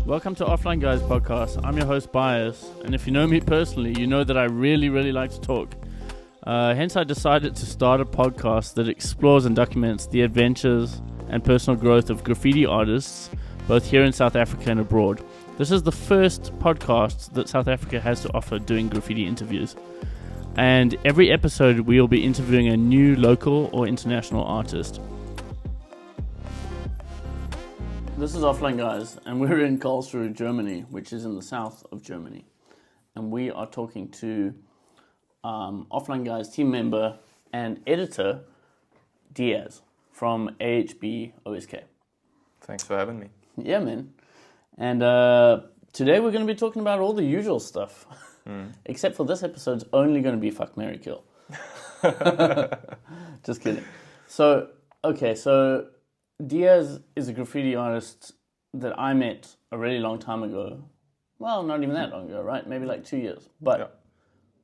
Welcome to Offline Guys podcast. I'm your host, DIAZ, and if you know me personally, you know that I really like to talk. Hence, I decided to start a podcast that explores and documents the adventures and personal growth of graffiti artists, both here in South Africa and abroad. This is the first podcast that South Africa has to offer doing graffiti interviews. And every episode, we'll be interviewing a new local or international artist. This is Offline Guys, and we're in Karlsruhe, Germany, which is in the south of Germany. And we are talking to Offline Guys team member and editor, DIAZ, from AHB OSK. Thanks for having me. Yeah, man. And today we're going to be talking about all the usual stuff. Except for this episode's only going to be Fuck, Marry, Kill. Just kidding. So DIAZ is a graffiti artist that I met a really long time ago. Well, not even that long ago, right? Maybe like 2 years. But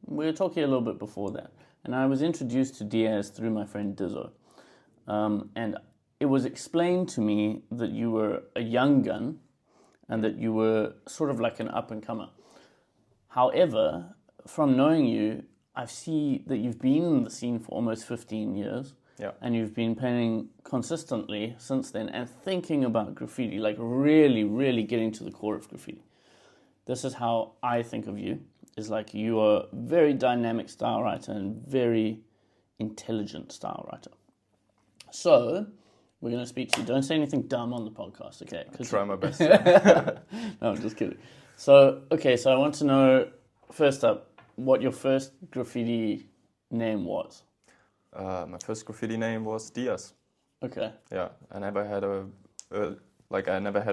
we were talking a little bit before that. And I was introduced to DIAZ through my friend Dizzo. And it was explained to me that you were a young gun and that you were sort of like an up-and-comer. However, from knowing you, I see that you've been in the scene for almost 15 years. Yeah. And you've been painting consistently since then and thinking about graffiti, like really getting to the core of graffiti. This is how I think of you, is like you are a very dynamic style writer and very intelligent style writer. So, we're going to speak to you. Don't say anything dumb on the podcast, okay? I'll try my best. No, I'm just kidding. So I want to know, first up, what your first graffiti name was. My first graffiti name was DIAZ. Okay. Yeah, I never had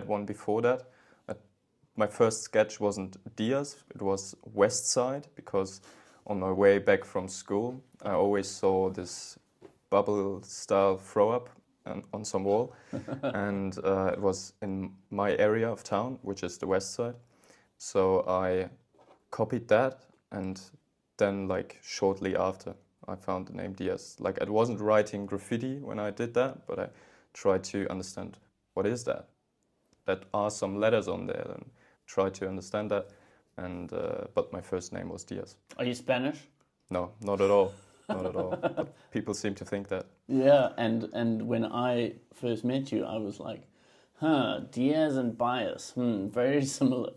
one before that. My first sketch wasn't DIAZ, it was West Side, because on my way back from school, I always saw this bubble-style throw-up on some wall, and it was in my area of town, which is the West Side. So I copied that, and then shortly after, I found the name DIAZ. I wasn't writing graffiti when I did that, but I tried to understand what is that. That are some letters on there, and try to understand that. And but my first name was DIAZ. Are you Spanish? No, not at all. Not at all. But people seem to think that. Yeah, and when I first met you, I was like, DIAZ and Bias, very similar.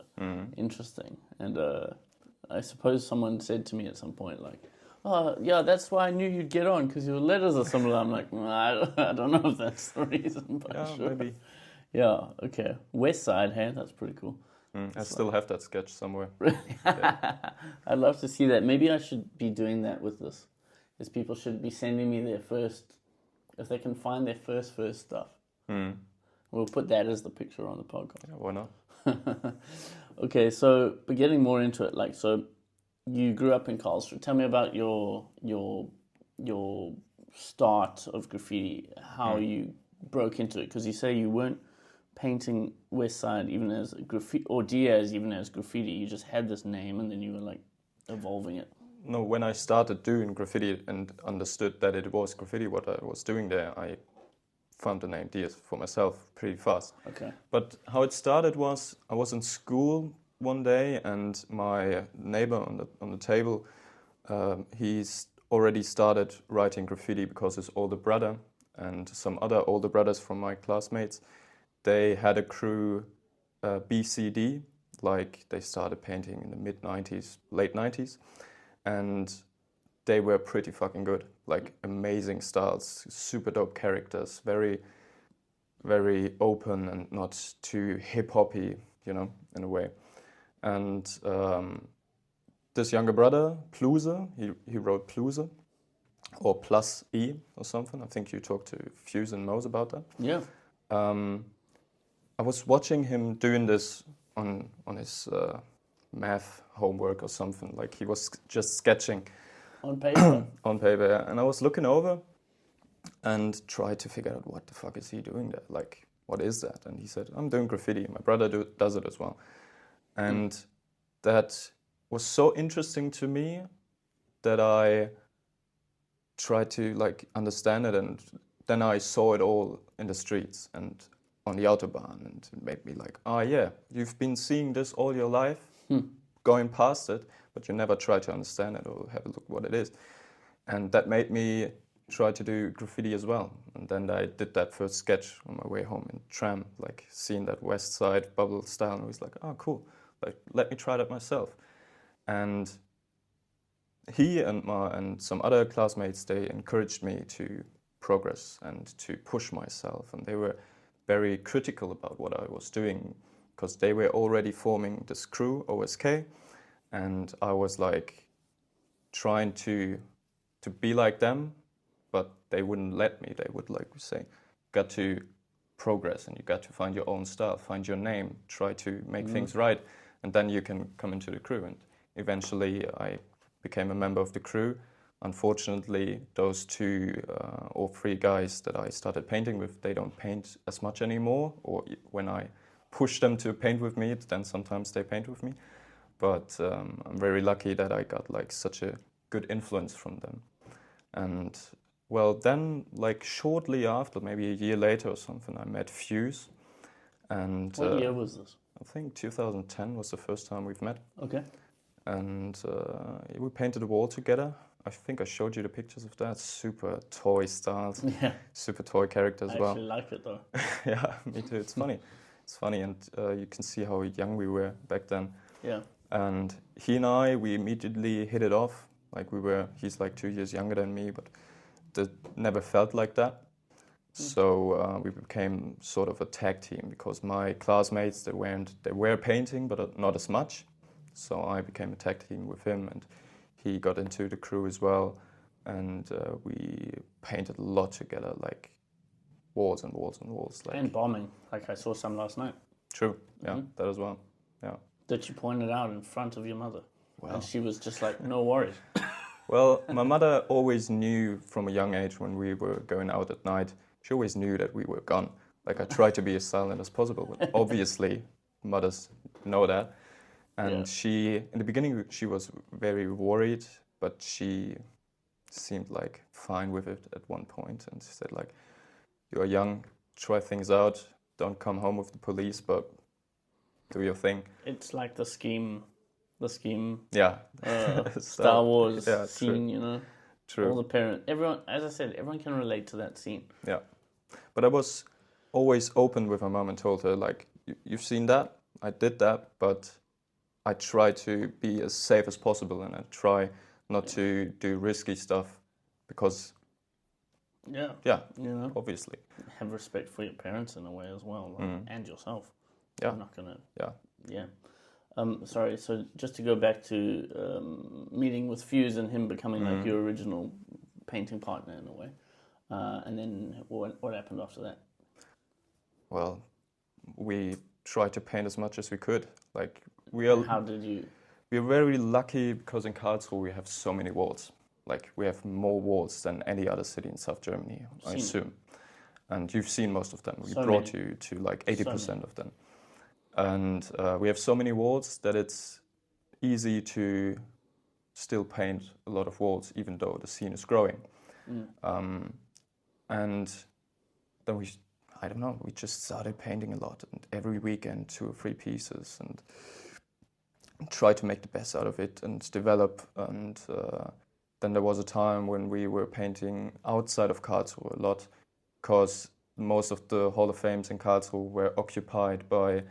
Interesting. And I suppose someone said to me at some point, oh, yeah, that's why I knew you'd get on, because your letters are similar. I'm like, I don't know if that's the reason, but yeah, sure. Maybe. Yeah, okay. West Side, hey, that's pretty cool. I still have that sketch somewhere. Yeah. I'd love to see that. Maybe I should be doing that with this. Is people should be sending me their first, if they can find their first stuff. We'll put that as the picture on the podcast. Yeah, why not? Okay, but getting more into it, so you grew up in Karlsruhe. Tell me about your start of graffiti, how you broke into it, because you say you weren't painting West Side even as graffiti, or DIAZ even as graffiti. You just had this name and then you were evolving it. No, when I started doing graffiti and understood that it was graffiti, what I was doing there, I found the name DIAZ for myself pretty fast. Okay. But how it started was, I was in school one day and my neighbor on the table, he's already started writing graffiti because his older brother and some other older brothers from my classmates, they had a crew, BCD, they started painting in the mid-90s, late 90s, and they were pretty fucking good, amazing styles, super dope characters, very, very open and not too hip-hoppy, in a way. And this younger brother, Pluse, he wrote Pluse, or plus E or something. I think you talked to Fuse and Mose about that. Yeah. I was watching him doing this on his math homework or something. He was just sketching. On paper? On paper, yeah. And I was looking over and tried to figure out what the fuck is he doing there? What is that? And he said, I'm doing graffiti. My brother does it as well. And that was so interesting to me that I tried to understand it, and then I saw it all in the streets, and on the Autobahn, and it made me like, oh yeah, you've been seeing this all your life, going past it, but you never try to understand it or have a look what it is. And that made me try to do graffiti as well. And then I did that first sketch on my way home in tram, like seeing that West Side bubble style, and I was like, oh cool, like let me try that myself. And he and some other classmates, they encouraged me to progress and to push myself, and they were very critical about what I was doing, because they were already forming this crew, OSK, and I was like trying to be like them, but they wouldn't let me. They would like say, you got to progress and you got to find your own style, find your name, try to make things right, and then you can come into the crew. And eventually I became a member of the crew. Unfortunately, those 2 or 3 guys that I started painting with, they don't paint as much anymore, or when I push them to paint with me, then sometimes they paint with me. But I'm very lucky that I got like such a good influence from them. And well, then like shortly after, maybe a year later or something, I met Fuse. And what year was this? I think 2010 was the first time we've met. Okay. And we painted a wall together. I think I showed you the pictures of that. Super toy styles, Yeah. super toy character as well. I actually like it though. Yeah, me too. It's funny. It's funny, and you can see how young we were back then. Yeah. And he and I, we immediately hit it off. Like he's like 2 years younger than me, but that never felt like that. So we became sort of a tag team, because my classmates, they were painting, but not as much. So I became a tag team with him, and he got into the crew as well. And we painted a lot together, like walls and walls and walls. Like, and bombing, like I saw some last night. True, yeah, that as well, yeah. That you pointed out in front of your mother. Well. And she was just like, no worries. Well, my mother always knew from a young age, when we were going out at night, she always knew that we were gone. Like, I tried to be as silent as possible, but obviously mothers know that. And she, in the beginning, she was very worried, but she seemed like fine with it at one point. And she said like, you are young, try things out, don't come home with the police, but do your thing. It's like the scheme, yeah, Star Wars scene, true. you know? True. All the parents, everyone, as I said, everyone can relate to that scene. Yeah. But I was always open with my mom and told her, like, you've seen that, I did that, but I try to be as safe as possible, and I try not to do risky stuff, because, you know, obviously. Have respect for your parents in a way as well, like, and yourself. Yeah. I'm not gonna. Yeah. Sorry. So just to go back to meeting with Fuse and him becoming like your original painting partner in a way, and then what happened after that? Well, we tried to paint as much as we could. Like, we are. How did you? We're very lucky, because in Karlsruhe we have so many walls. Like, we have more walls than any other city in South Germany, I assume. And you've seen most of them. We brought you to like 80% of them. And we have so many walls that it's easy to still paint a lot of walls, even though the scene is growing. And then we just started painting a lot, and every weekend 2 or 3 pieces, and try to make the best out of it and develop. And then there was a time when we were painting outside of Karlsruhe a lot, because most of the Hall of Fames in Karlsruhe were occupied by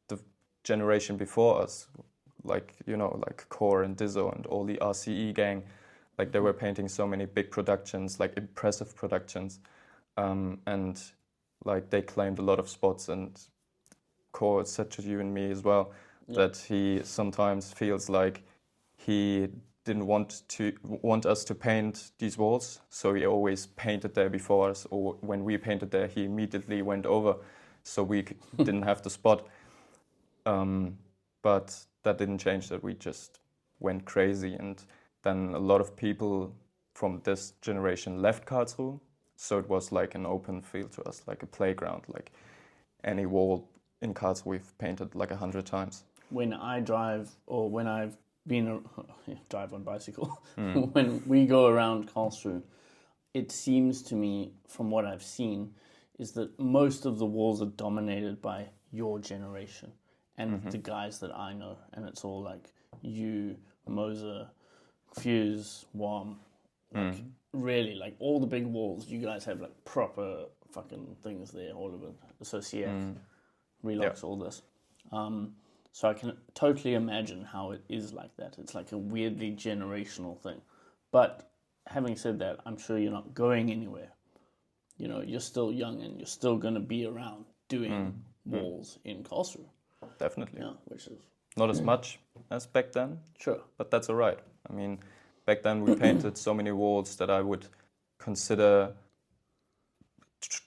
the generation before us, like, you know, like Core and Dizzo and all the RCE gang. Like, they were painting so many big productions, like impressive productions, and like they claimed a lot of spots. And Core said to you and me as well that he sometimes feels like he didn't want us to paint these walls, so he always painted there before us, or when we painted there, he immediately went over, so we didn't have the spot. But that didn't change that. We just went crazy, and then a lot of people from this generation left Karlsruhe, so it was like an open field to us, like a playground, like any wall in Karlsruhe we've painted like 100 times. When I drive, or when I've been drive on bicycle, when we go around Karlsruhe, it seems to me, from what I've seen, is that most of the walls are dominated by your generation and the guys that I know, and it's all like you, Moser, Fuse, Wom, like really like all the big walls. You guys have like proper fucking things there, all of it, associate, Relox, all this. So I can totally imagine how it is like that. It's like a weirdly generational thing. But having said that, I'm sure you're not going anywhere. You know, you're still young and you're still going to be around doing walls in Karlsruhe. Definitely. Yeah, which is... Not as much as back then. Sure. But that's all right. I mean, back then we painted so many walls that I would consider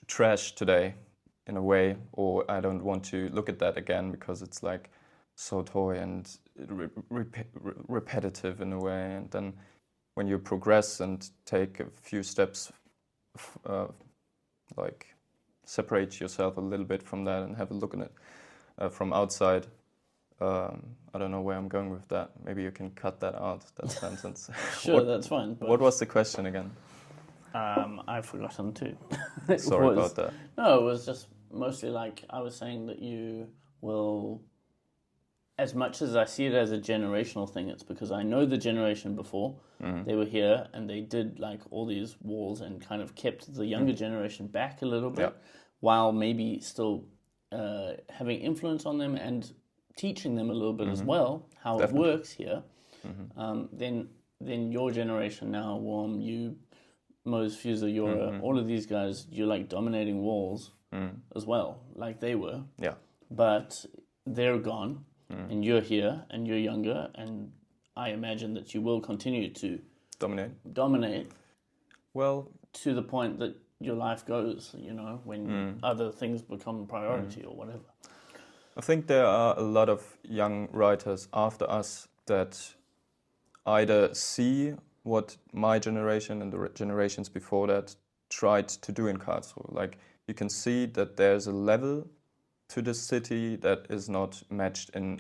trash today in a way, or I don't want to look at that again because it's like so toy and repetitive in a way. And then when you progress and take a few steps, like separate yourself a little bit from that and have a look at it from outside. I don't know where I'm going with that. Maybe you can cut that out, that sentence. Sure, that's fine. But what was the question again? I've forgotten too. Sorry about that. No, it was just mostly like I was saying that you will, as much as I see it as a generational thing, it's because I know the generation before. They were here and they did like all these walls and kind of kept the younger generation back a little bit, while maybe still having influence on them and teaching them a little bit as well how it works here. Then your generation now, Warm, you, Mose, Fuser, Yora, all of these guys, you're like dominating walls as well, like they were. Yeah. But they're gone, and you're here, and you're younger, and I imagine that you will continue to dominate. Well, to the point that your life goes, you know, when other things become priority or whatever. I think there are a lot of young writers after us that either see what my generation and the generations before that tried to do in Karlsruhe. Like, you can see that there's a level to the city that is not matched in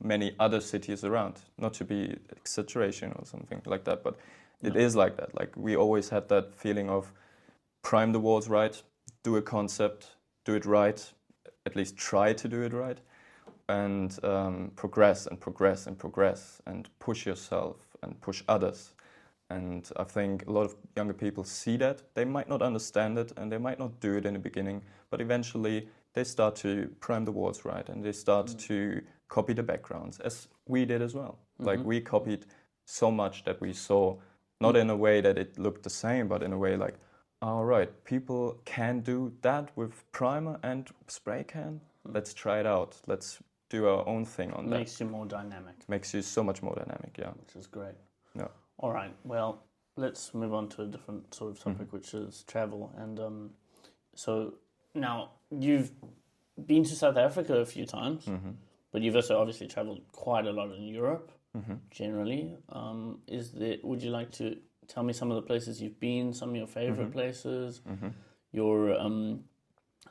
many other cities around. Not to be exaggeration or something like that, but it is like that. Like, we always had that feeling of prime the walls right, do a concept, do it right, at least try to do it right, and progress and progress and progress and push yourself and push others. And I think a lot of younger people see that. They might not understand it and they might not do it in the beginning, but eventually they start to prime the walls right and they start to copy the backgrounds, as we did as well. Like, we copied so much that we saw, not in a way that it looked the same, but in a way like, all right, people can do that with primer and spray can. Let's try it out. Let's do our own thing on that. Makes you more dynamic. Makes you so much more dynamic, yeah. Which is great. Yeah. All right, well, let's move on to a different sort of topic, which is travel. And so now you've been to South Africa a few times, but you've also obviously traveled quite a lot in Europe, generally. Would you like to tell me some of the places you've been, some of your favorite places, your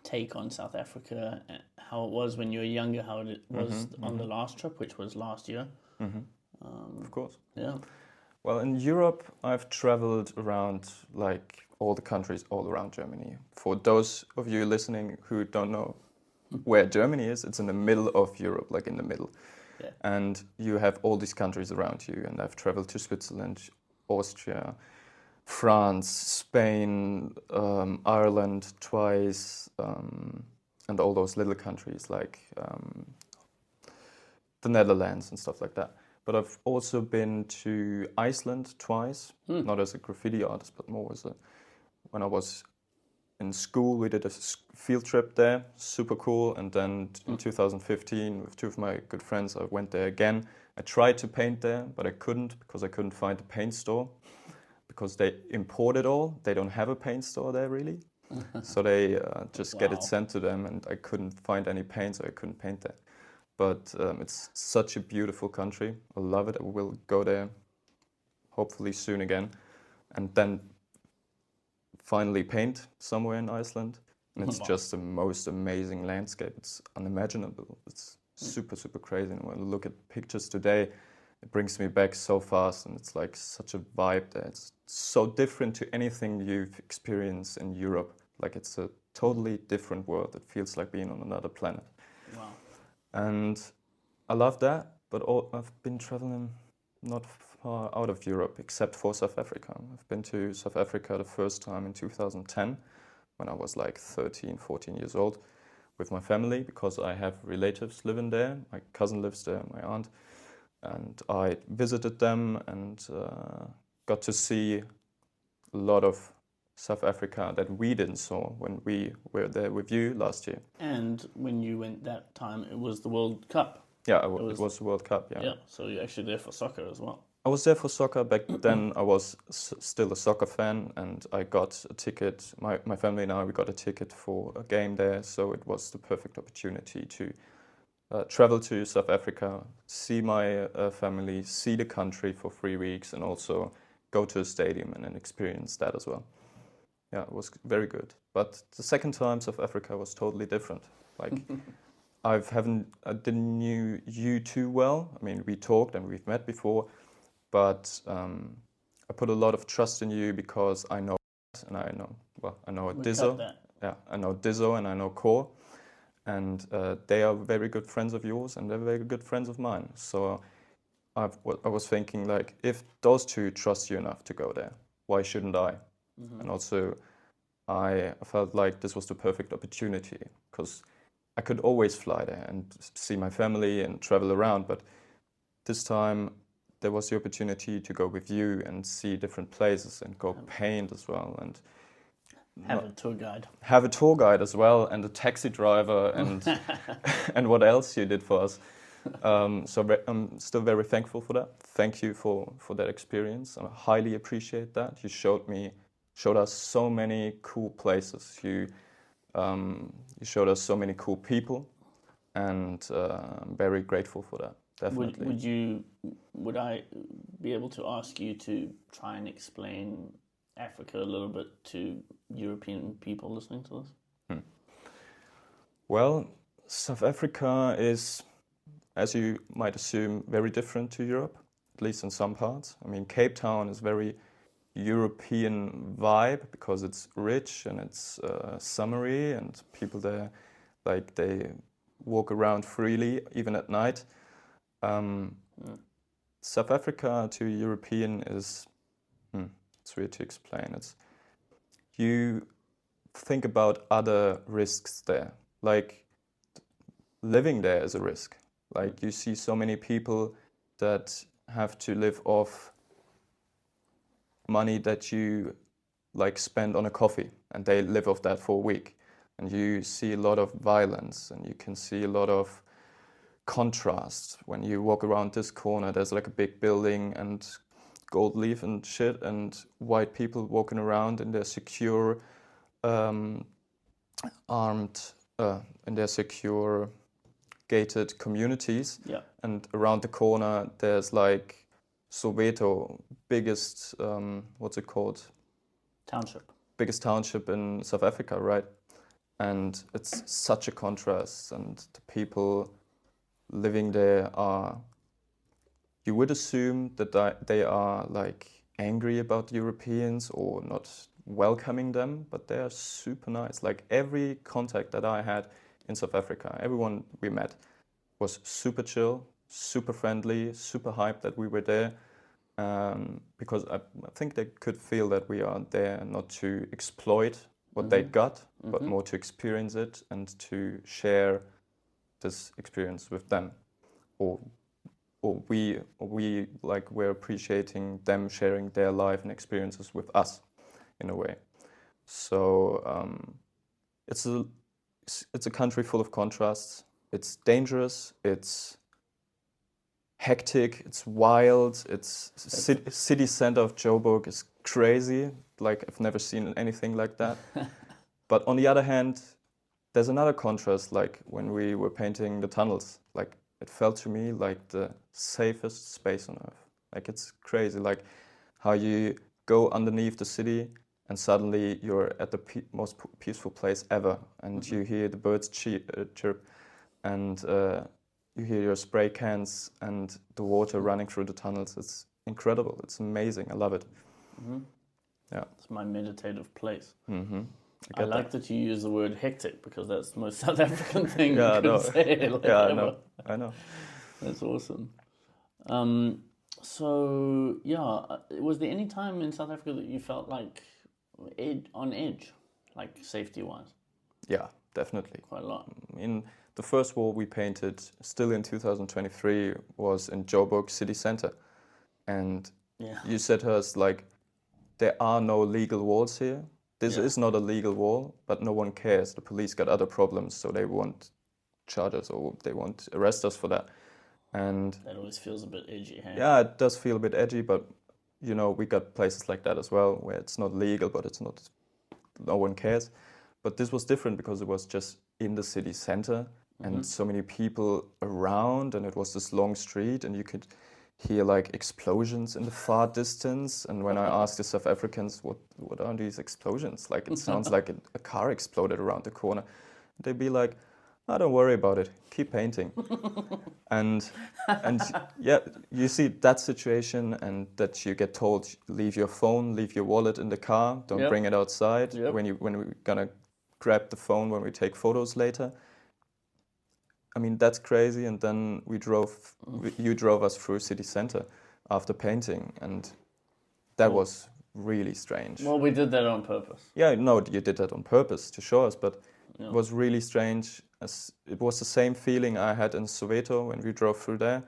take on South Africa, how it was when you were younger, how it was on the last trip, which was last year? Of course. Yeah. Well, in Europe, I've traveled around like all the countries all around Germany. For those of you listening who don't know where Germany is, it's in the middle of Europe, like in the middle. Yeah. And you have all these countries around you. And I've traveled to Switzerland, Austria, France, Spain, Ireland twice, and all those little countries like the Netherlands and stuff like that. But I've also been to Iceland twice, not as a graffiti artist, but more as when I was in school, we did a field trip there, super cool. And then in 2015, with two of my good friends, I went there again. I tried to paint there, but I couldn't because I couldn't find a paint store because they import it all. They don't have a paint store there really. So they just get it sent to them, and I couldn't find any paint, so I couldn't paint there. But it's such a beautiful country. I love it. I will go there hopefully soon again. And then finally paint somewhere in Iceland. And it's just the most amazing landscape. It's unimaginable. It's super, super crazy. And when I look at pictures today, it brings me back so fast. And it's like such a vibe there. It's so different to anything you've experienced in Europe. Like it's a totally different world. It feels like being on another planet. Wow. And I love that, but I've been traveling not far out of Europe except for South Africa. I've been to South Africa the first time in 2010 when I was like 13, 14 years old with my family because I have relatives living there. My cousin lives there, my aunt. And I visited them and got to see a lot of South Africa that we didn't saw when we were there with you last year. And when you went that time, it was the World Cup. Yeah, it was the World Cup, yeah. Yeah, so you're actually there for soccer as well. I was there for soccer. Back then I was still a soccer fan and I got a ticket. My family and I, we got a ticket for a game there, so it was the perfect opportunity to travel to South Africa, see my family, see the country for 3 weeks and also go to a stadium and then experience that as well. Yeah, it was very good. But the second time South Africa was totally different. Like I didn't knew you too well. I mean, we talked and we've met before, but I put a lot of trust in you because I know and I know Dizzo. Yeah, I know Dizzo and I know Core, and they are very good friends of yours and they're very good friends of mine. So I was thinking like, if those two trust you enough to go there, why shouldn't I? Mm-hmm. And also, I felt like this was the perfect opportunity because I could always fly there and see my family and travel around, but this time there was the opportunity to go with you and see different places and go paint as well and have a tour guide. Have a tour guide as well and a taxi driver and and what else you did for us. So I'm still very thankful for that. Thank you for that experience. I highly appreciate that. You showed us so many cool places. You showed us so many cool people, and I'm very grateful for that. Definitely. Would I be able to ask you to try and explain Africa a little bit to European people listening to this? Well, South Africa is, as you might assume, very different to Europe, at least in some parts. I mean, Cape Town is very European vibe because it's rich and it's summery and people there, like, they walk around freely even at night. South Africa to European is, it's weird to explain. You think about other risks there, like living there is a risk. Like you see so many people that have to live off money that you like spend on a coffee and they live off that for a week. And you see a lot of violence and you can see a lot of contrast. When you walk around this corner, there's like a big building and gold leaf and shit and white people walking around in their secure gated communities. Yeah. And around the corner there's like Soweto, biggest what's it called? Township. Biggest township in South Africa, right? And it's such a contrast, and the people living there are, you would assume that they are like angry about the Europeans or not welcoming them, but they are super nice. Like every contact that I had in South Africa, everyone we met was super chill, super friendly, super hyped that we were there, because I think they could feel that we are there not to exploit what they got, but more to experience it and to share this experience with them, or we like we're appreciating them sharing their life and experiences with us in a way. So it's a country full of contrasts. It's dangerous. It's hectic. It's wild. It's city center of Joburg is crazy. Like I've never seen anything like that. But on the other hand, there's another contrast. Like when we were painting the tunnels, like it felt to me like the safest space on earth. Like it's crazy. Like how you go underneath the city and suddenly you're at the most peaceful place ever, and you hear the birds chirp, and you hear your spray cans and the water running through the tunnels. It's incredible. It's amazing. I love it. Yeah. It's my meditative place. I like that you use the word hectic because that's the most South African thing Yeah, you I know. could say. Like, Yeah, ever. I know. That's awesome. So yeah, was there any time in South Africa that you felt like on edge, like safety-wise? Yeah, definitely. Quite a lot. In the first wall we painted, still in 2023, was in Joburg city center, and Yeah. you said to us like, there are no legal walls here. This Yeah. is not a legal wall, but no one cares. The police got other problems, so they won't charge us or they won't arrest us for that. And That always feels a bit edgy, hey? yeah, it does feel a bit edgy, but you know, we got places like that as well where it's not legal, but it's not, no one cares. But this was different because it was just in the city center and so many people around, and it was this long street, and you could hear like explosions in the far distance. And when I asked the South Africans, what are these explosions? Like, it sounds like a car exploded around the corner. They'd be like, oh, don't worry about it, keep painting. and yeah, you see that situation, and that you get told, leave your phone, leave your wallet in the car, don't bring it outside. When we're gonna grab the phone when we take photos later. I mean, that's crazy. And then you drove us through city center after painting, and that was really strange. Well, we did that on purpose. Yeah, no, you did that on purpose to show us, but it was really strange. As it was the same feeling I had in Soweto when we drove through there.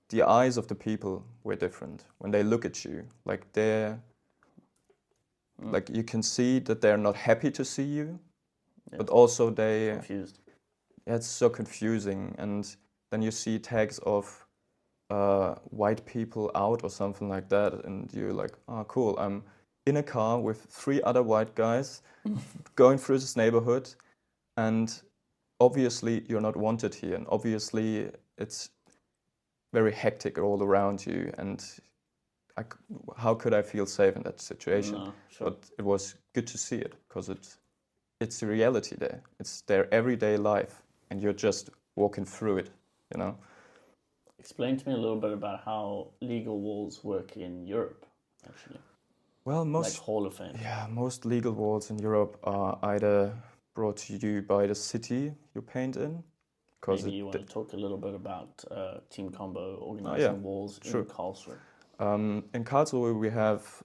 The eyes of the people were different when they look at you. Like like you can see that they're not happy to see you, but also they confused. Yeah, it's so confusing. And then you see tags of white people out or something like that, and you're like, oh, cool. I'm in a car with 3 other white guys going through this neighborhood, and obviously you're not wanted here, and obviously it's very hectic all around you, and how could I feel safe in that situation? No, sure. But it was good to see it, because it's the reality there. It's their everyday life, and you're just walking through it, you know? Explain to me a little bit about how legal walls work in Europe, actually. Well, Like Hall of Fame. Yeah, most legal walls in Europe are either brought to you by the city you paint in. Maybe you want to talk a little bit about Team Combo organizing walls in Karlsruhe. In Karlsruhe we have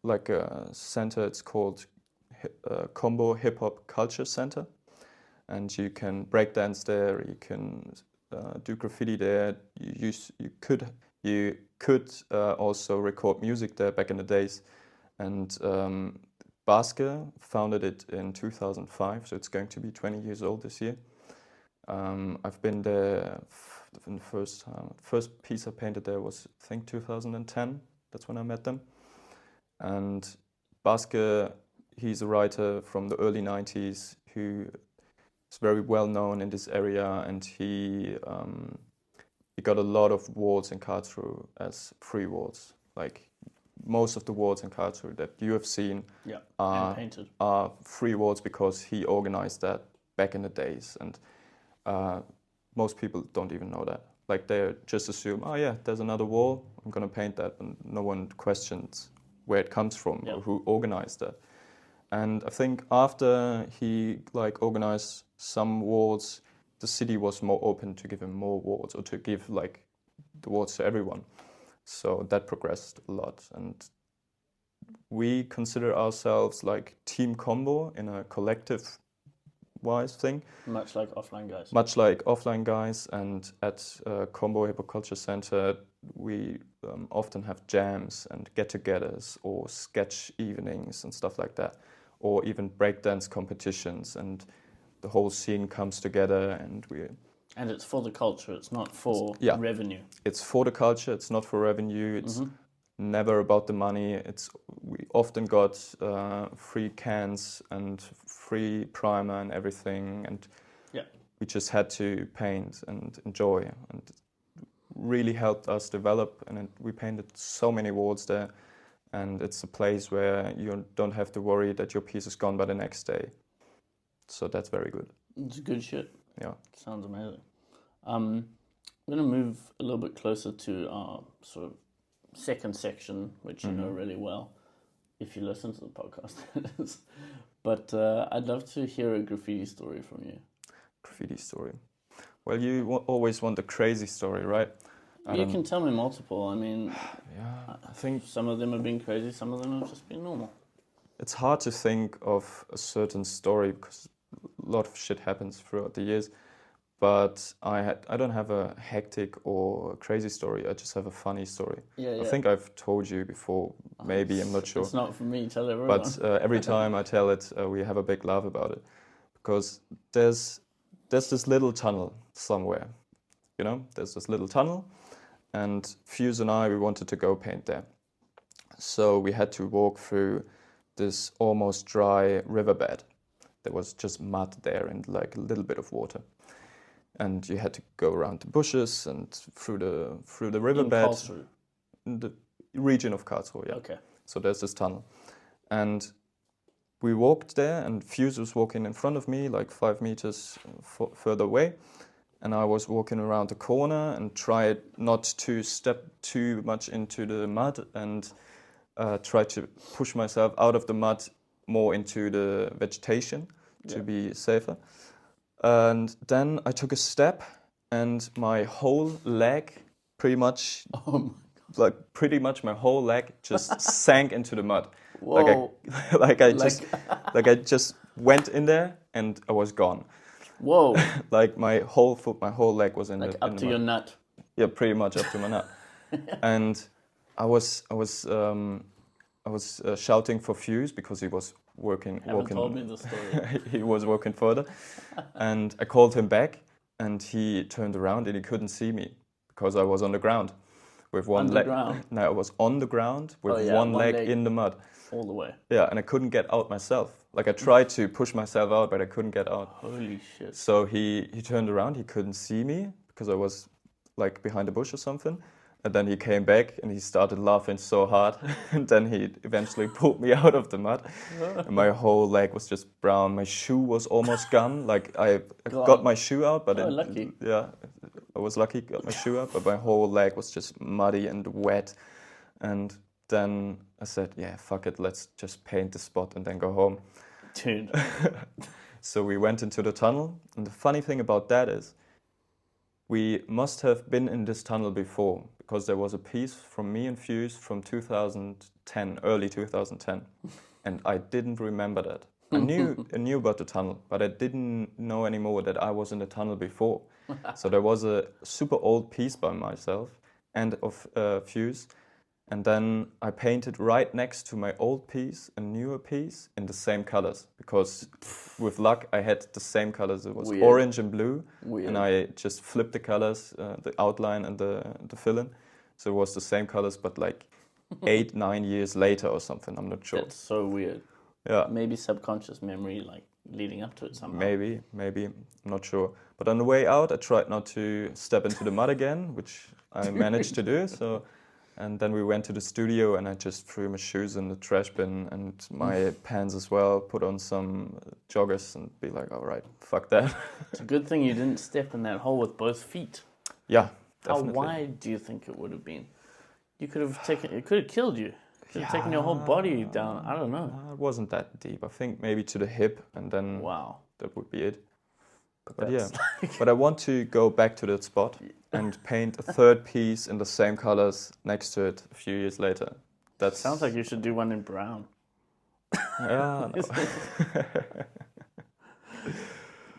like a center, it's called Combo Hip Hop Culture Center. And you can breakdance there, you can do graffiti there. You could also record music there back in the days. And Baske founded it in 2005, so it's going to be 20 years old this year. I've been there in the first piece I painted there was, I think, 2010. That's when I met them. And Baske, he's a writer from the early 90s who is very well known in this area, and he got a lot of walls in Karlsruhe as free walls. Like most of the walls in Karlsruhe that you have seen are free walls because he organized that back in the days, and most people don't even know that. Like they just assume, oh yeah, there's another wall, I'm gonna paint that, and no one questions where it comes from or who organized that. And I think after he like organized some walls, the city was more open to give him more walls, or to give like the walls to everyone. So that progressed a lot, and we consider ourselves like Team Combo in a collective wise thing. Much like offline guys. Much like offline guys, and at Combo Hip Hop Culture Center we often have jams and get-togethers or sketch evenings and stuff like that, or even breakdance competitions, and the whole scene comes together, and And it's for the culture, it's not for revenue. It's for the culture, it's not for revenue, it's never about the money. We often got free cans and free primer and everything, and we just had to paint and enjoy, and it really helped us develop, and we painted so many walls there. And it's a place where you don't have to worry that your piece is gone by the next day. So that's very good. It's good shit. Yeah. Sounds amazing. I'm going to move a little bit closer to our sort of second section, which you know really well. if you listen to the podcast. But I'd love to hear a graffiti story from you. Graffiti story. Well, you always want a crazy story, right? You can tell me multiple. I mean, yeah, I think some of them have been crazy, some of them have just been normal. it's hard to think of a certain story because a lot of shit happens throughout the years. But I don't have a hectic or crazy story. I just have a funny story. Yeah. I think I've told you before. Maybe I'm not sure. It's not for me. Tell everyone. But every time I tell it, we have a big laugh about it, because there's this little tunnel somewhere. You know, there's this little tunnel, and Fuse and I, we wanted to go paint there. So we had to walk through this almost dry riverbed. There was just mud there and like a little bit of water. And you had to go around the bushes and through the riverbed. In Karlsruhe? In the region of Karlsruhe, yeah. Okay. So there's this tunnel. And we walked there, and Fuse was walking in front of me, like 5 meters further away. And I was walking around the corner and tried not to step too much into the mud, and tried to push myself out of the mud more into the vegetation to be safer. And then I took a step, and my whole leg pretty much, my whole leg just sank into the mud. Whoa. I just went in there and I was gone. Whoa. Like my whole foot, my whole leg was in like the up to your nut. Yeah, pretty much up to my nut. And I was shouting for Fuse because he was walking. Told me the story. He was walking further, and I called him back, and he turned around and he couldn't see me because I was on the ground with one leg. No, I was on the ground with one leg in the mud. All the way. Yeah, and I couldn't get out myself. Like I tried to push myself out, but I couldn't get out. Holy shit. So he turned around, he couldn't see me because I was like behind a bush or something. And then he came back and he started laughing so hard. And then he eventually pulled me out of the mud. And my whole leg was just brown. My shoe was almost gone. Like I got my shoe out, but lucky. Yeah, I was lucky, got my shoe out, but my whole leg was just muddy and wet. And then I said, yeah, fuck it, let's just paint the spot and then go home. Dude. So we went into the tunnel. And the funny thing about that is, we must have been in this tunnel before, because there was a piece from me and Fuse from 2010, early 2010, and I didn't remember that. I knew about the tunnel, but I didn't know anymore that I was in the tunnel before. So there was a super old piece by myself and of Fuse, and then I painted right next to my old piece a newer piece in the same colors, because with luck I had the same colors. It was orange and blue. Weird. And I just flipped the colors, the outline and the fill-in. So it was the same colors, but like 8-9 years later or something. I'm not sure. That's so weird. Yeah. Maybe subconscious memory, like leading up to it somehow. Maybe, I'm not sure. But on the way out, I tried not to step into the mud again, which I managed to do. So. And then we went to the studio, and I just threw my shoes in the trash bin and my pants as well, put on some joggers and be like, all right, fuck that. It's a good thing you didn't step in that hole with both feet. Yeah, definitely. How wide do you think it would have been? It could have killed you. It could have taken your whole body down. I don't know. It wasn't that deep. I think maybe to the hip, and then that would be it. But yeah, but I want to go back to that spot and paint a third piece in the same colors next to it a few years later. That sounds like you should do one in brown. Yeah. No.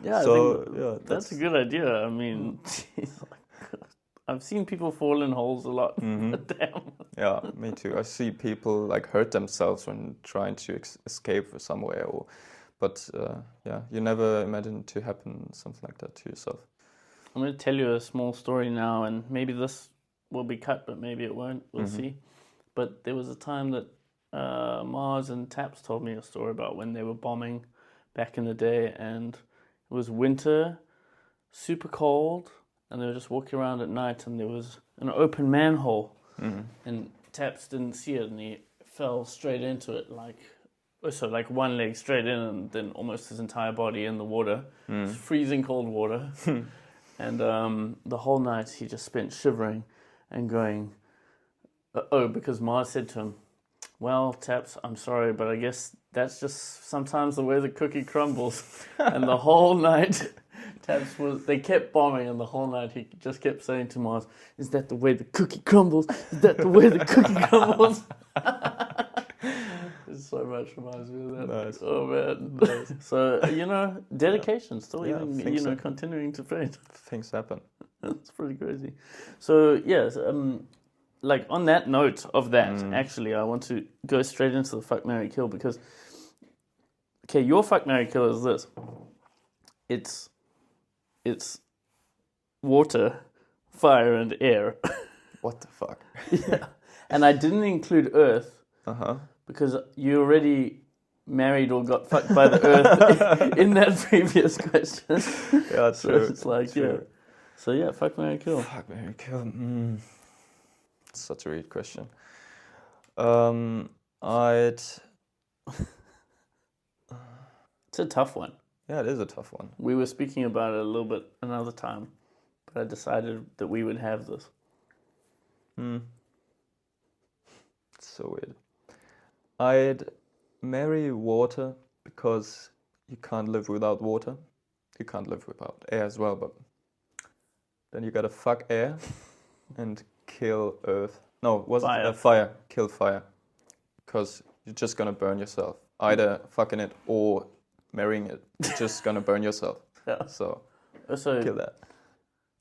Yeah, so, I think that's a good idea. I mean, I've seen people fall in holes a lot. Damn. Yeah, me too. I see people like hurt themselves when trying to escape somewhere, but you never imagine to happen something like that to yourself. I'm going to tell you a small story now, and maybe this will be cut, but maybe it won't. We'll see. But there was a time that Mars and Taps told me a story about when they were bombing back in the day, and it was winter, super cold, and they were just walking around at night, and there was an open manhole, and Taps didn't see it, and he fell straight into it, like one leg straight in, and then almost his entire body in the water. It's freezing cold water. And the whole night he just spent shivering and going, because Mars said to him, Well, Taps, I'm sorry, but I guess that's just sometimes the way the cookie crumbles. And the whole night, they kept bombing, and the whole night he just kept saying to Mars, "Is that the way the cookie crumbles? Is that the way the cookie crumbles?" It so much reminds me of that. Nice. Oh man. Nice. So, dedication, still even, so. continuing to paint. Things happen. That's pretty crazy. So, yes, like on that note of that, actually, I want to go straight into the fuck, marry, kill because, okay, your fuck, marry, kill is this. It's water, fire, and air. What the fuck? Yeah. And I didn't include earth because you already married or got fucked by the earth in that previous question. Yeah, So true. it's like, true. So yeah, fuck, marry, kill. Fuck, marry, kill. Such a weird question. It's a tough one. Yeah, it is a tough one. We were speaking about it a little bit another time, but I decided that we would have this. It's so weird. I'd marry water because you can't live without water. You can't live without air as well, but then you gotta fuck air and kill earth. No, Fire. Fire. Kill fire. Because you're just gonna burn yourself. Either fucking it or marrying it. You're just gonna burn yourself. Yeah. So Also, kill that.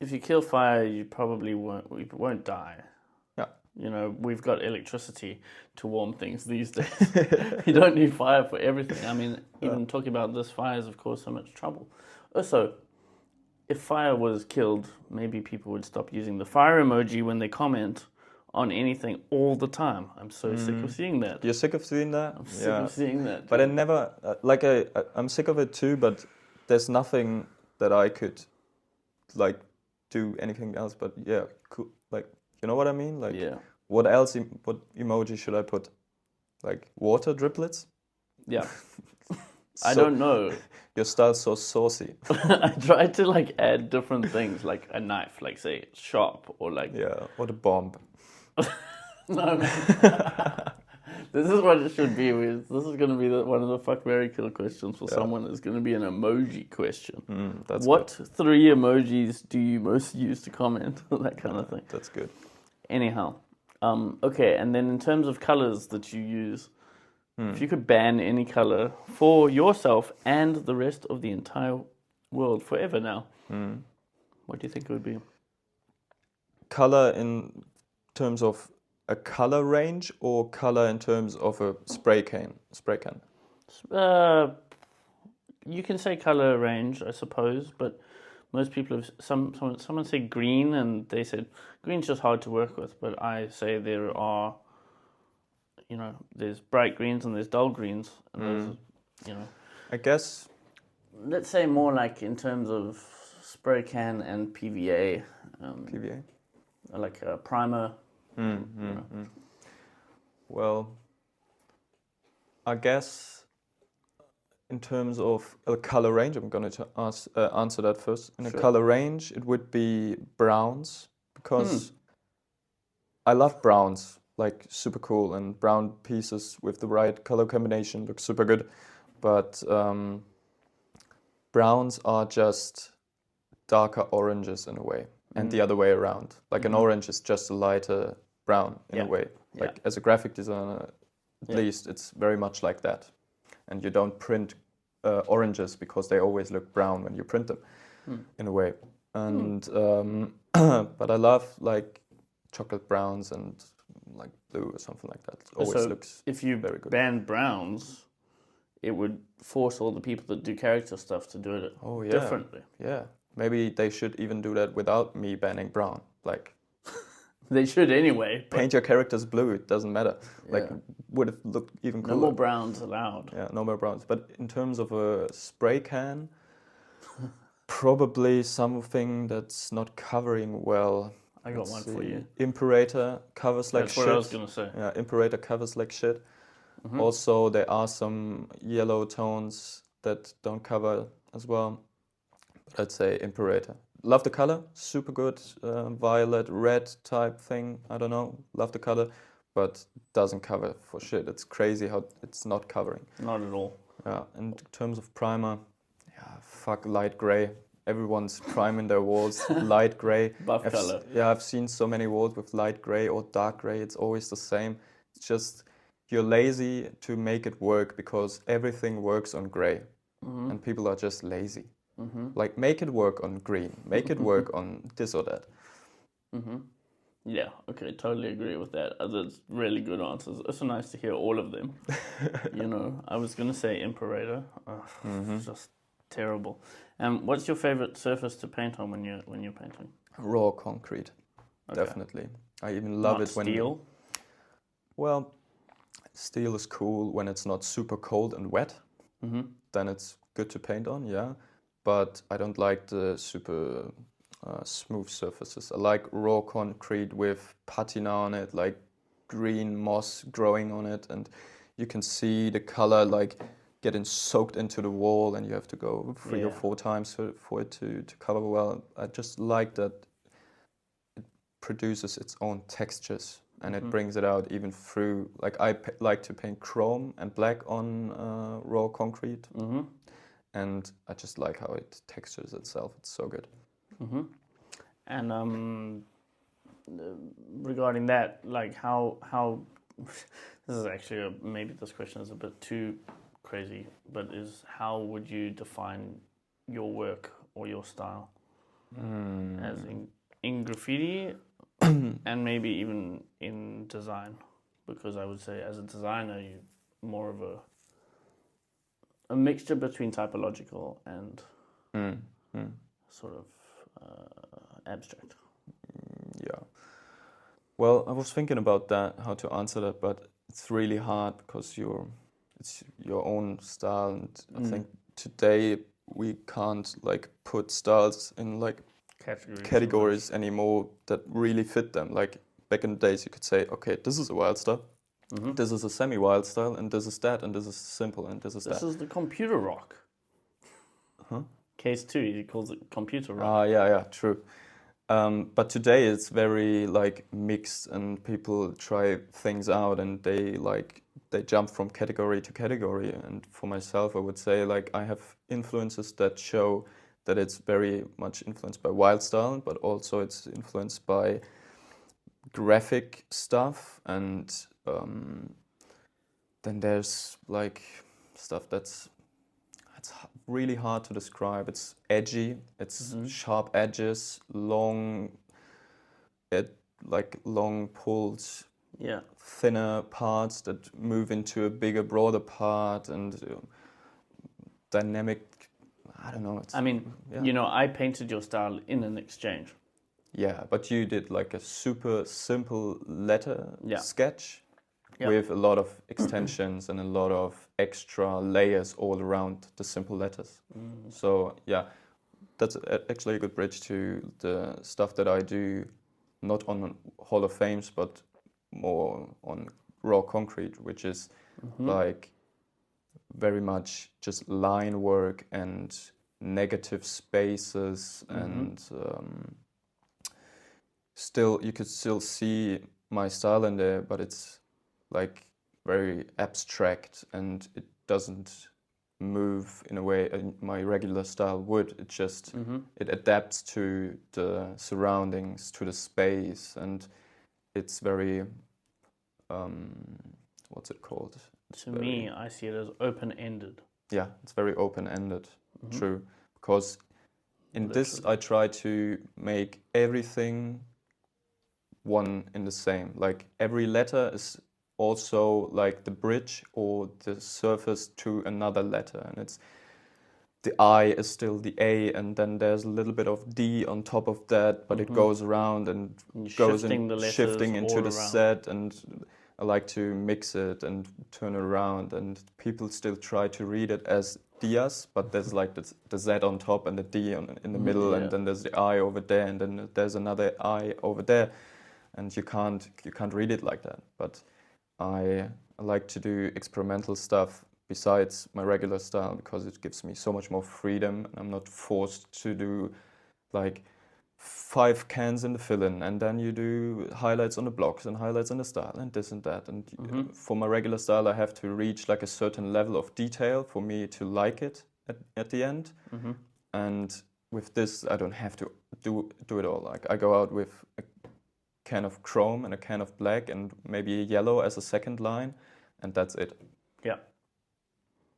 if you kill fire, you probably won't die. Yeah. We've got electricity to warm things these days. You don't need fire for everything. I mean, even talking about this, fire is, of course, so much trouble. Also, if fire was killed, maybe people would stop using the fire emoji when they comment on anything all the time. I'm so sick of seeing that. You're sick of seeing that? I'm sick of seeing that. But I never, I'm sick of it too, but there's nothing that I could, do anything else, but yeah, cool. You know what I mean? What else, what emoji should I put? Water driplets? Yeah. I don't know. Your style's so saucy. I tried to add different things, like a knife, say sharp, or Yeah, or the bomb. No, man. This is what it should be. This is going to be one of the fuck, marry, kill questions for someone. It's going to be an emoji question. What good. 3 emojis do you most use to comment? That kind of thing. That's good. Anyhow. Okay, and then in terms of colors that you use, if you could ban any color for yourself and the rest of the entire world forever now, what do you think it would be? Color in terms of a color range or color in terms of a spray can? You can say color range, I suppose, but most people have someone say green, and they said green's just hard to work with. But I say there are, there's bright greens and there's dull greens, and there's, I guess. Let's say more in terms of spray can and PVA. PVA. Like a primer. Well, I guess in terms of a color range, I'm going to answer that first. In a color range, it would be browns, because I love browns, super cool, and brown pieces with the right color combination look super good. But browns are just darker oranges in a way, and the other way around. An orange is just a lighter brown in a way. As a graphic designer, at least, it's very much like that. And you don't print oranges because they always look brown when you print them, in a way. And but I love chocolate browns and blue or something like that. It always looks if you very good. Banned browns, it would force all the people that do character stuff to do it differently. Yeah, maybe they should even do that without me banning brown. They should anyway. Paint your characters blue, it doesn't matter. Would have looked even cooler. No more browns allowed. Yeah, no more browns. But in terms of a spray can, probably something that's not covering well. I got one for you. Imperator covers like That's shit. what I was going to say. Yeah, Imperator covers like shit. Also, there are some yellow tones that don't cover as well. But I'd say Imperator. Love the color, super good. Violet, red type thing. I don't know. Love the color. but doesn't cover for shit. It's crazy how it's not covering. Not at all. Yeah, in terms of primer, yeah, fuck light gray. Everyone's priming their walls light gray. Buff color. I've seen so many walls with light gray or dark gray. It's always the same. It's just you're lazy to make it work because everything works on gray, and people are just lazy. Like, make it work on green. Make it work on this or that. Yeah, okay, totally agree with that. That's really good answers. It's so nice to hear all of them. You know, I was going to say Imperator. It's just terrible. What's your favorite surface to paint on when you're painting? Raw concrete, definitely. I even love it when steel. Well, steel is cool when it's not super cold and wet. Then it's good to paint on, yeah. But I don't like the super smooth surfaces. I like raw concrete with patina on it, like green moss growing on it, and you can see the color like getting soaked into the wall, and you have to go 3 or 4 times for it to cover well. I just like that it produces its own textures, and it brings it out even through, like I like to paint chrome and black on raw concrete, and I just like how it textures itself. It's so good. And regarding that, like how this is actually maybe this question is a bit too crazy, but is how would you define your work or your style as in graffiti and maybe even in design? Because I would say as a designer, you're more of a mixture between typological and sort of abstract. Yeah. Well, I was thinking about that, how to answer that, but it's really hard because it's your own style, and I think today we can't like put styles in like categories anymore that really fit them. Like back in the days, you could say, okay, this is a wild style, this is a semi-wild style, and this is that, and this is simple, and this is that. This is the computer rock. Case 2, he calls it computer rock. Ah, yeah, true. But today it's very like mixed, and people try things out, and they jump from category to category. And for myself, I would say like I have influences that show that it's very much influenced by wild style, but also it's influenced by graphic stuff, and then there's like stuff it's really hard to describe. It's edgy, it's sharp edges, long pulled, thinner parts that move into a bigger, broader part, and dynamic. I don't know. You know, I painted your style in an exchange. Yeah, but you did like a super simple letter sketch with a lot of extensions and a lot of extra layers all around the simple letters. So yeah, that's actually a good bridge to the stuff that I do, not on Hall of Fames, but more on raw concrete, which is like very much just line work and negative spaces, and still you could still see my style in there, but it's like very abstract, and it doesn't move in a way my regular style would. It just it adapts to the surroundings, to the space, and it's very what's it called? To me, I see it as open-ended. Yeah, it's very open-ended. True, because in this I try to make everything one in the same. Like every letter is also like the bridge or the surface to another letter, and it's the I is still the A, and then there's a little bit of D on top of that, but it goes around and goes shifting into the set, and I like to mix it and turn it around, and people still try to read it as DIAZ, but there's like the Z on top and the D in the middle, and then there's the I over there, and then there's another I over there, and you can't read it like that. But I like to do experimental stuff besides my regular style, because it gives me so much more freedom, and I'm not forced to do like 5 cans in the fill-in, and then you do highlights on the blocks and highlights on the style and this and that. And for my regular style, I have to reach like a certain level of detail for me to like it at the end. And with this, I don't have to do it all. Like I go out with a can of chrome and a can of black and maybe a yellow as a second line, and that's it. Yeah.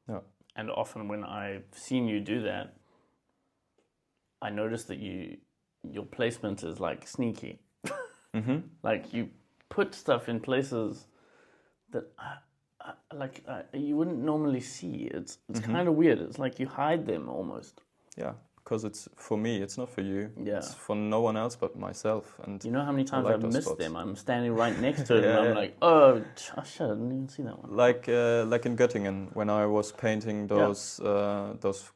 Yeah. And often when I've seen you do that, I notice that your placement is like sneaky. Like you put stuff in places that you wouldn't normally see. It's kind of weird. It's like you hide them almost. Yeah, because it's for me. It's not for you. Yeah. It's for no one else but myself. And you know how many times like I've missed spots. them? I'm standing right next to it, and I'm like, oh shit, I didn't even see that one. Like in Göttingen when I was painting those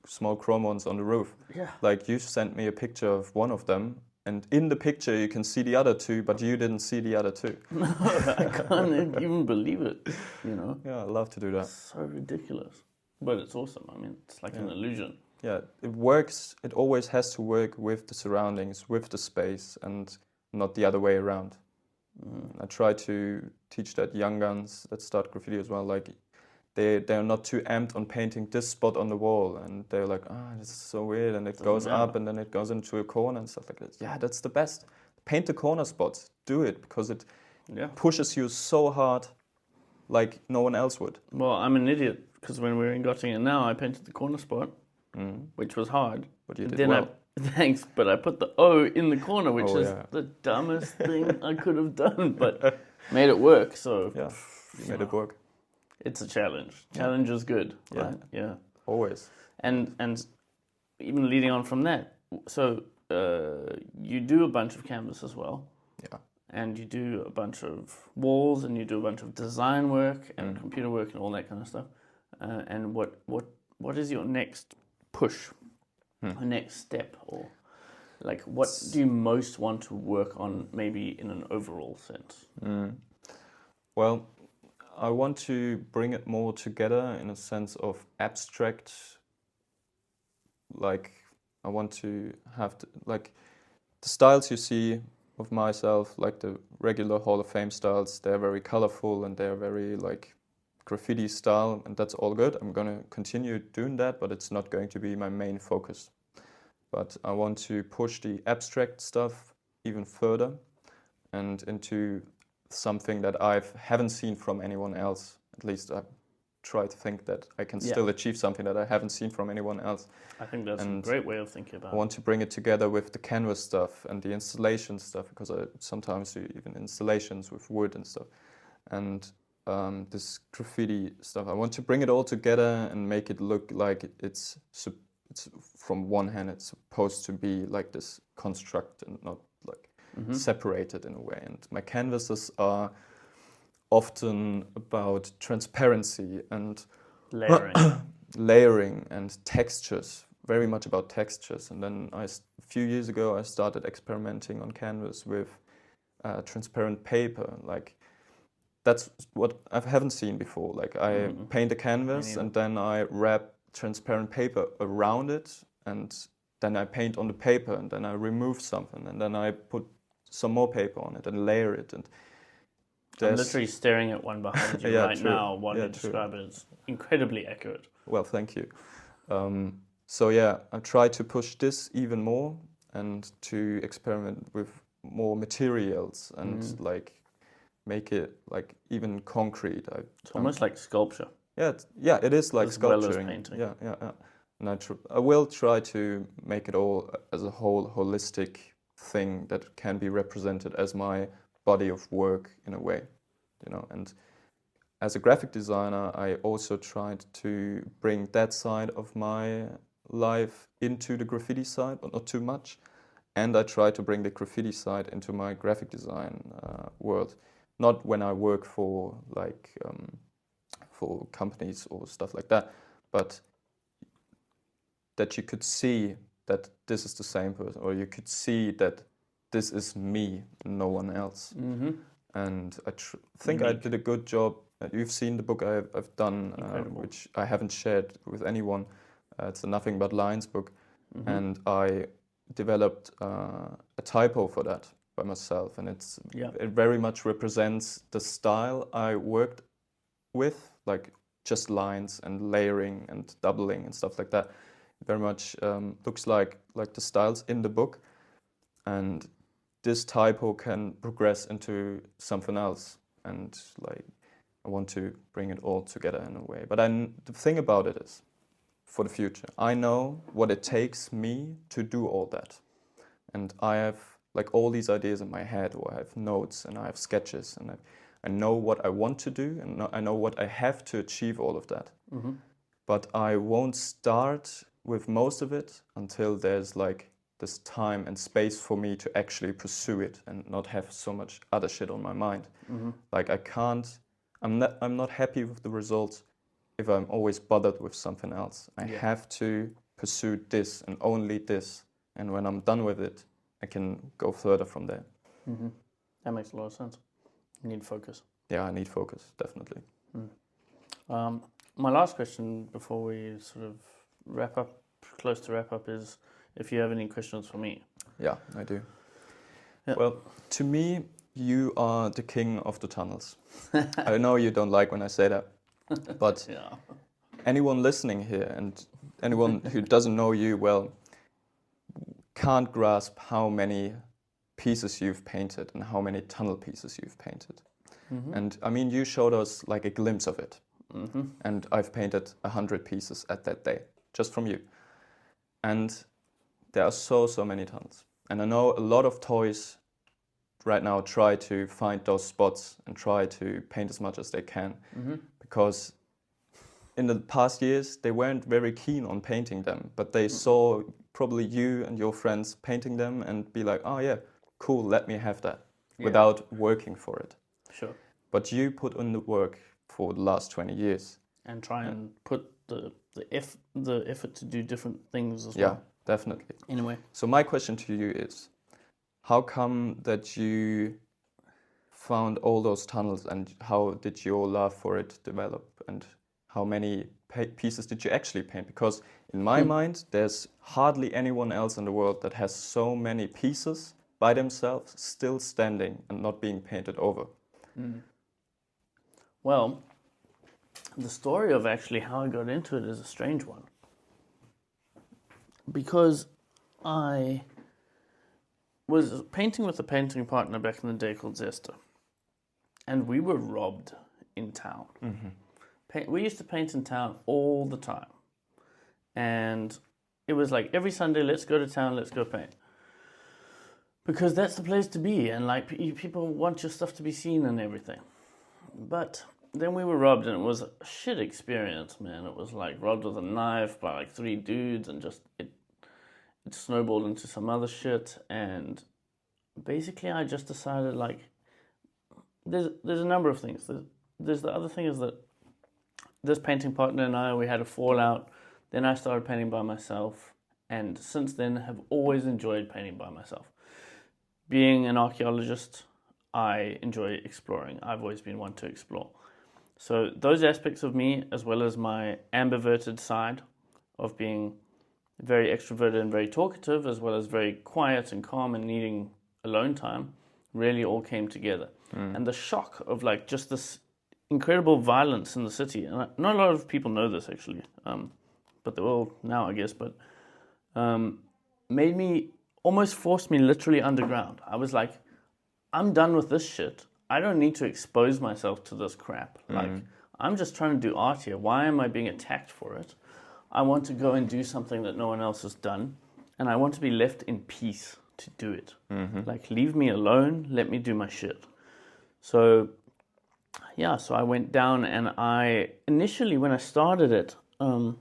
small chrome ones on the roof. Yeah. Like you sent me a picture of one of them, and in the picture you can see the other two, but you didn't see the other two. No, I can't even believe it. You know. Yeah, I love to do that. It's so ridiculous, but it's awesome. I mean, it's like an illusion. Yeah, it works. It always has to work with the surroundings, with the space, and not the other way around. I try to teach that young guns that start graffiti as well. Like they're not too amped on painting this spot on the wall, and they're like, this is so weird, and it goes up, and then it goes into a corner and stuff like that. Yeah, that's the best. Paint the corner spots. Do it because it pushes you so hard, like no one else would. Well, I'm an idiot because when we were in Göttingen now, I painted the corner spot. Which was hard. But you did then well. Thanks, but I put the O in the corner, which is the dumbest thing I could have done, but made it work. So yeah, you made it work. It's a challenge. Challenge is good, right? Yeah, always. And even leading on from that, so you do a bunch of canvas as well. Yeah. And you do a bunch of walls, and you do a bunch of design work and computer work and all that kind of stuff. And what is your next push, or next step, or like what do you most want to work on, maybe in an overall sense? Well, I want to bring it more together in a sense of abstract. Like I want to have like the styles you see of myself, like the regular Hall of Fame styles. They're very colorful and they're very like graffiti style, and that's all good. I'm going to continue doing that, but it's not going to be my main focus. But I want to push the abstract stuff even further and into something that I haven't seen from anyone else. At least I try to think that I can still achieve something that I haven't seen from anyone else. I think that's a great way of thinking about it. I want to bring it together with the canvas stuff and the installation stuff, because I sometimes do even installations with wood and stuff. And this graffiti stuff, I want to bring it all together and make it look like it's from one hand it's supposed to be like this construct and not like separated in a way. And my canvases are often about transparency and layering and textures, very much about textures. And then a few years ago I started experimenting on canvas with transparent paper. Like that's what I haven't seen before. Like I paint a canvas and then I wrap transparent paper around it, and then I paint on the paper, and then I remove something, and then I put some more paper on it and layer it. And I'm literally staring at one behind you now while you describe it. It's incredibly accurate. Well, thank you. So yeah, I try to push this even more and to experiment with more materials and like make it like even concrete. It's almost like sculpture. Yeah, it is like sculpturing. Well as painting. Yeah. And I will try to make it all as a whole holistic thing that can be represented as my body of work in a way, you know. And as a graphic designer, I also tried to bring that side of my life into the graffiti side, but not too much. And I try to bring the graffiti side into my graphic design world. Not when I work for like for companies or stuff like that, but that you could see that this is the same person, or you could see that this is me, no one else. And I think I did a good job. You've seen the book I've done, which I haven't shared with anyone. It's a Nothing But Lines book, and I developed a typo for that by myself, and it very much represents the style I worked with, like just lines and layering and doubling and stuff like that. It very much looks like the styles in the book, and this typo can progress into something else, and like I want to bring it all together in a way. But the thing about it is, for the future, I know what it takes me to do all that, and I have like all these ideas in my head, or I have notes and I have sketches, and I know what I want to do, and I know what I have to achieve all of that. Mm-hmm. But I won't start with most of it until there's like this time and space for me to actually pursue it and not have so much other shit on my mind. Mm-hmm. Like I'm not happy with the results if I'm always bothered with something else. I have to pursue this and only this, and when I'm done with it, I can go further from there. Mm-hmm. That makes a lot of sense. You need focus. Yeah, I need focus, definitely. My last question before we sort of close to wrap up, is if you have any questions for me. Yeah, I do. Yeah. Well, to me, you are the king of the tunnels. I know you don't like when I say that, but anyone listening here and anyone who doesn't know you well can't grasp how many pieces you've painted and how many tunnel pieces you've painted. Mm-hmm. And I mean, you showed us like a glimpse of it. Mm-hmm. And I've painted 100 pieces at that day, just from you. And there are so many tunnels. And I know a lot of toys right now try to find those spots and try to paint as much as they can. Mm-hmm. Because in the past years, they weren't very keen on painting them, but they saw probably you and your friends painting them and be like, oh yeah, cool, let me have that, without working for it. Sure. But you put in the work for the last 20 years. And try and put the effort to do different things as well. Yeah, definitely. Anyway. So my question to you is, how come that you found all those tunnels, and how did your love for it develop, and how many pieces did you actually paint? Because in my mind, there's hardly anyone else in the world that has so many pieces by themselves still standing and not being painted over. Mm. Well, the story of actually how I got into it is a strange one. Because I was painting with a painting partner back in the day called Zesta. And we were robbed in town. Mm-hmm. We used to paint in town all the time. And it was like every Sunday, let's go to town, let's go paint. Because that's the place to be. And like people want your stuff to be seen and everything. But then we were robbed, and it was a shit experience, man. It was like robbed with a knife by like 3 dudes, and just it snowballed into some other shit. And basically I just decided, like, there's a number of things. There's the other thing is that this painting partner and I, we had a fallout. Then I started painting by myself, and since then have always enjoyed painting by myself. Being an archaeologist, I enjoy exploring. I've always been one to explore. So those aspects of me, as well as my ambiverted side of being very extroverted and very talkative, as well as very quiet and calm and needing alone time, really all came together. And the shock of like just this incredible violence in the city, and not a lot of people know this actually, but they will now, I guess, but almost forced me literally underground. I was like, I'm done with this shit. I don't need to expose myself to this crap. Like, I'm just trying to do art here. Why am I being attacked for it? I want to go and do something that no one else has done, and I want to be left in peace to do it. Mm-hmm. Like, leave me alone, let me do my shit. So I went down, and initially when I started it, so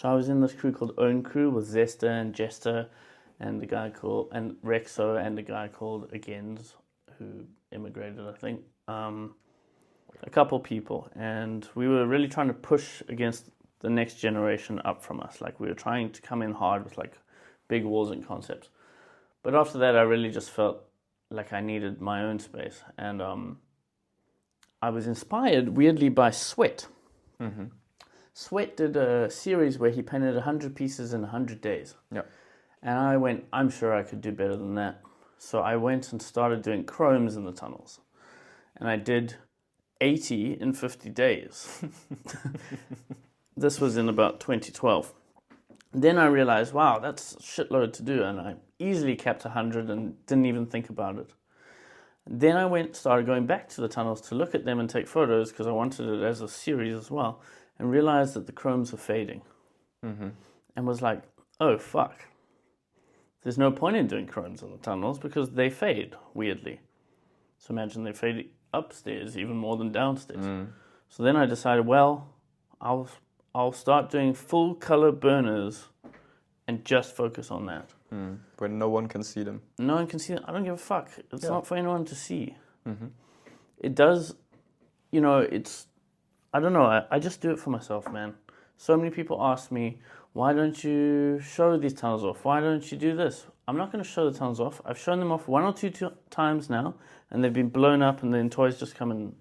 I was in this crew called Own Crew with Zesta and Jester and the guy called, and Rexo and the guy called Agains, who immigrated, I think. A couple people, and we were really trying to push against the next generation up from us. Like, we were trying to come in hard with like big walls and concepts. But after that, I really just felt like I needed my own space, and I was inspired weirdly by Sweat. Sweat did a series where he painted 100 pieces in 100 days. Yeah. And I went, I'm sure I could do better than that. So I went and started doing chromes in the tunnels. And I did 80 in 50 days. This was in about 2012. Then I realized, wow, that's a shitload to do. And I easily capped 100 and didn't even think about it. Then I started going back to the tunnels to look at them and take photos because I wanted it as a series as well, and realized that the chromes were fading. And was like, oh, fuck. There's no point in doing chromes in the tunnels because they fade, weirdly. So imagine they fade upstairs even more than downstairs. So then I decided, well, I'll start doing full color burners and just focus on that. Where no one can see them. No one can see them. I don't give a fuck. It's not for anyone to see. It does, I don't know. I just do it for myself, man. So many people ask me, why don't you show these tunnels off? Why don't you do this? I'm not going to show the tunnels off. I've shown them off 1 or 2 times now, and they've been blown up, and then toys just come and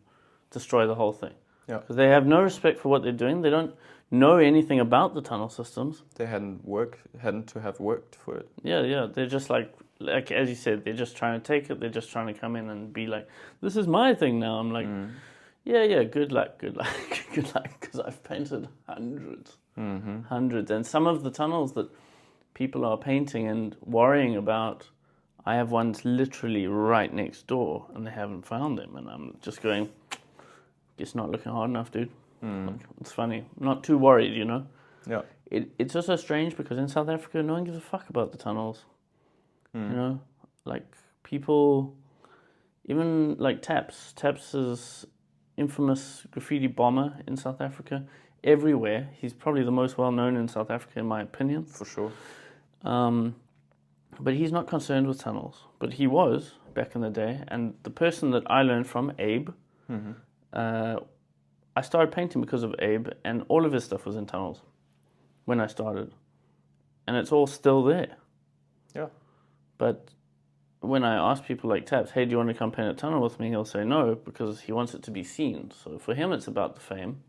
destroy the whole thing. Yeah. Because they have no respect for what they're doing. They don't know anything about the tunnel systems. They hadn't to have worked for it. Yeah. They're just like as you said, they're just trying to take it. They're just trying to come in and be like, this is my thing now. I'm like, yeah, good luck, because I've painted hundreds. And some of the tunnels that people are painting and worrying about, I have ones literally right next door and they haven't found them, and I'm just going, guess not looking hard enough, dude. Like, it's funny. I'm not too worried, Yeah. It's also strange because in South Africa no one gives a fuck about the tunnels. Like people, even like Taps is infamous graffiti bomber in South Africa. Everywhere. He's probably the most well known in South Africa, in my opinion. For sure. But he's not concerned with tunnels. But he was back in the day. And the person that I learned from, Abe, I started painting because of Abe, and all of his stuff was in tunnels when I started. And it's all still there. Yeah. But when I ask people like Taps, hey, do you want to come paint a tunnel with me? He'll say no, because he wants it to be seen. So for him, it's about the fame.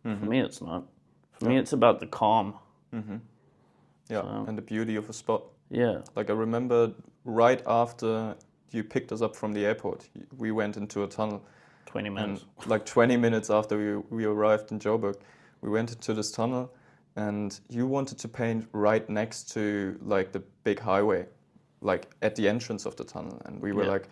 For me, it's not. For me, it's about the calm. Yeah, So, and the beauty of a spot. Yeah. Like I remember right after you picked us up from the airport, we went into a tunnel. 20 minutes. And like 20 minutes after we arrived in Joburg, we went into this tunnel, and you wanted to paint right next to like the big highway, like at the entrance of the tunnel. And we were like,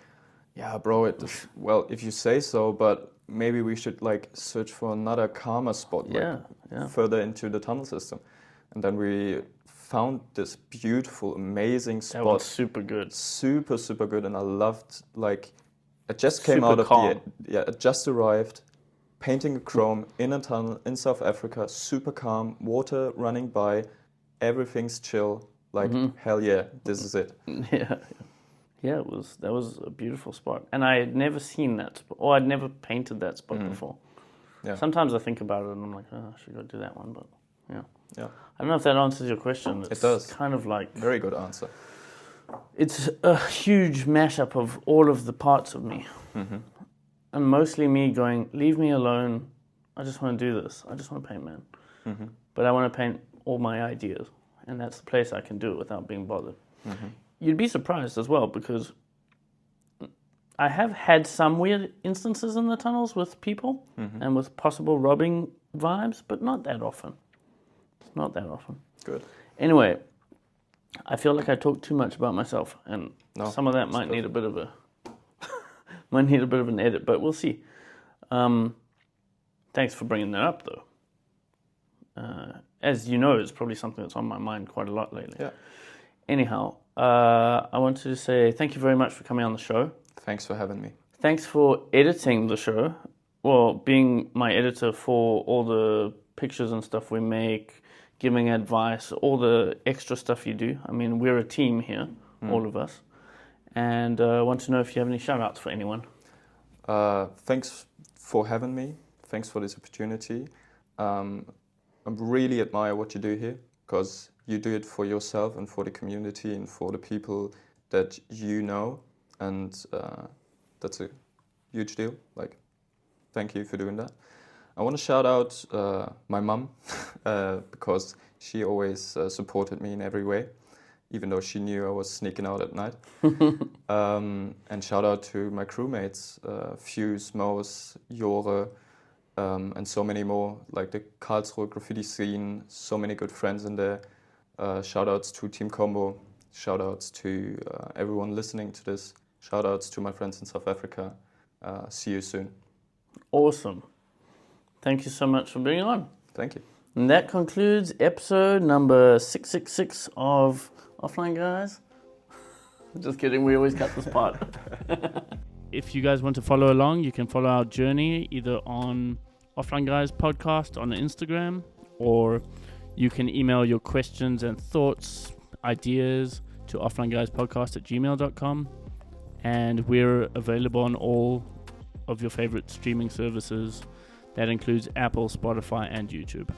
yeah, bro, well, if you say so, but maybe we should like search for another calmer spot, like further into the tunnel system. And then we found this beautiful, amazing spot. That was super good. Super, super good. And I loved, like, I just came Super out of calm. I just arrived, painting a chrome in a tunnel in South Africa, super calm, water running by, everything's chill. Like, hell yeah, this is it. Yeah, that was a beautiful spot. And I had never seen that spot, or I'd never painted that spot before. Yeah. Sometimes I think about it and I'm like, oh, I should go do that one, but yeah. I don't know if that answers your question. It does. Kind of like... Very good answer. It's a huge mashup of all of the parts of me. And mostly me going, leave me alone. I just want to do this. I just want to paint, man. But I want to paint all my ideas. And that's the place I can do it without being bothered. You'd be surprised as well, because I have had some weird instances in the tunnels with people and with possible robbing vibes, but not that often. Not that often. Good. Anyway, I feel like I talk too much about myself, and some of that might need a bit of an edit, but we'll see. Thanks for bringing that up, though. As you know, it's probably something that's on my mind quite a lot lately. Yeah. Anyhow, I wanted to say thank you very much for coming on the show. Thanks for having me. Thanks for editing the show. Well, being my editor for all the pictures and stuff we make, giving advice, all the extra stuff you do. I mean, we're a team here, all of us. And I want to know if you have any shout-outs for anyone. Thanks for having me. Thanks for this opportunity. I really admire what you do here, because you do it for yourself and for the community and for the people that you know. And that's a huge deal. Like, thank you for doing that. I want to shout out my mum because she always supported me in every way. even though she knew I was sneaking out at night. And shout out to my crewmates, Fuse, Mose, Jore, and so many more, like the Karlsruhe graffiti scene, so many good friends in there. Shout outs to Team Combo, shout outs to everyone listening to this, shout outs to my friends in South Africa. See you soon. Awesome. Thank you so much for being on. Thank you. And that concludes episode number 666 of Offline Guys. Just kidding, we always cut this part. If you guys want to follow along, you can follow our journey either on Offline Guys Podcast on Instagram, or you can email your questions and thoughts, ideas to offlineguyspodcast@gmail.com. And we're available on all of your favorite streaming services. That includes Apple, Spotify, and YouTube.